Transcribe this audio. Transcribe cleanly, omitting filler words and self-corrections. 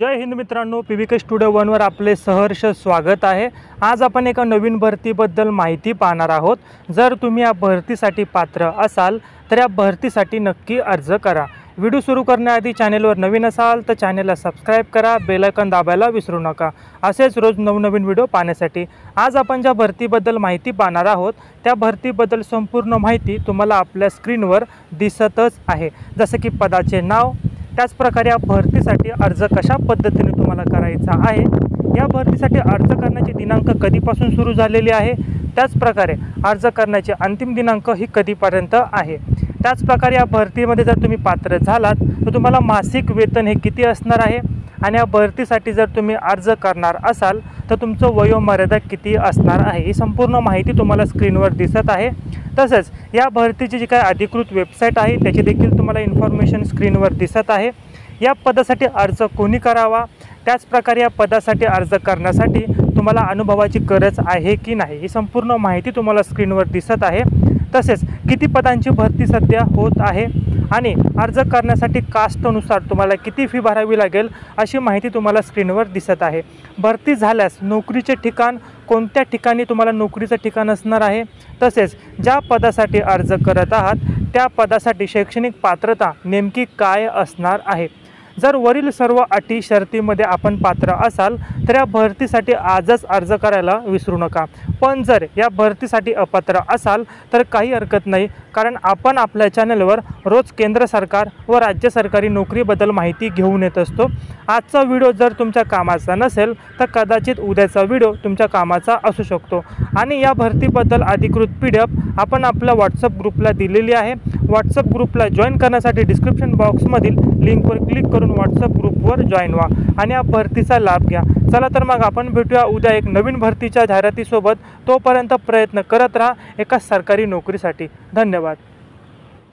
जय हिंद मित्रांनो, पीवीके स्टुडिओ 1 वर आपले सहर्ष स्वागत आहे। आज आपण एका नवीन भरतीबद्दल माहिती पाहणार आहोत। जर तुम्ही या भरतीसाठी पात्र असाल तर या भरतीसाठी नक्की अर्ज करा। व्हिडिओ सुरू करण्याआधी चॅनलवर नवीन असाल तर चॅनलला सबस्क्राइब करा, बेल आयकॉन दाबायला विसरू नका। असेच रोज नवनवीन व्हिडिओ पाहण्यासाठी आज आपण ज्या भरतीबद्दल माहिती पाहणार आहोत त्या भरतीबद्दल संपूर्ण माहिती तुम्हाला आपल्या स्क्रीनवर दिसतच आहे। जसे की पदाचे नाव, त्याच प्रकारे या भरतीसाठी अर्ज कशा पद्धतीने तुम्हाला करायचा आहे, या भरतीसाठी अर्ज करण्याची दिनांक कधीपासून सुरू झालेली आहे, त्याच प्रकारे अर्ज करण्याची अंतिम दिनांक ही कधीपर्यंत आहे। त्याच प्रकारे या भरतीमध्ये जर तुम्ही पात्र झालात तर तुम्हाला मासिक वेतन हे किती असणार आहे आणि या भरतीसाठी जर तुम्ही अर्ज करणार असाल तर तुमचं वयोमर्यादा किती असणार आहे, ही संपूर्ण माहिती तुम्हाला स्क्रीनवर दिसत आहे। तसेच या भरतीची जी काही अधिकृत वेबसाईट आहे त्याची देखील तुम्हाला इन्फॉर्मेशन स्क्रीनवर दिसत आहे। या पदासाठी अर्ज कोणी करावा, त्याच प्रकारे या पदासाठी अर्ज करण्यासाठी तुम्हाला अनुभवाची गरज आहे की नाही, ही संपूर्ण माहिती तुम्हाला स्क्रीनवर दिसत आहे। तसेच किती पदांची भरती सध्या होत आहे आणि अर्ज करण्यासाठी कास्टनुसार तुम्हाला किती फी भरावी लागेल अशी माहिती तुम्हाला स्क्रीनवर दिसत आहे। भरती झाल्यास नोकरीचे ठिकाण, कोणत्या ठिकाणी तुम्हाला नोकरीचं ठिकाण असणार आहे, तसेच ज्या पदासाठी अर्ज करत आहात त्या पदासाठी शैक्षणिक पात्रता नेमकी काय असणार आहे। जर वरील सर्व अटी शर्तीमध्ये आपण पात्र असाल तर या भरतीसाठी आजच अर्ज करायला विसरू नका। पण जर या भरतीसाठी अपात्र असाल तर काही हरकत नाही, कारण आपण आपल्या चॅनलवर रोज केंद्र सरकार व राज्य सरकारी नोकरीबद्दल माहिती घेऊन येत असतो। आजचा व्हिडिओ जर तुमच्या कामाचा नसेल तर कदाचित उद्याचा व्हिडिओ तुमच्या कामाचा असू शकतो। आणि या भरतीबद्दल अधिकृत PDF आपण आपल्या व्हॉट्सअप ग्रुपला दिलेली आहे। व्हॉट्सअप ग्रुपला जॉईन करण्यासाठी डिस्क्रिप्शन बॉक्समधील लिंकवर क्लिक करून व्हॉट्सअप ग्रुपवर जॉईन व्हा आणि या भरतीचा लाभ घ्या। चला तर मग आपण भेटूया उद्या एक नवीन भरतीच्या जाहिरातीसोबत। तोपर्यंत प्रयत्न करत राहा एका सरकारी नोकरीसाठी। धन्यवाद।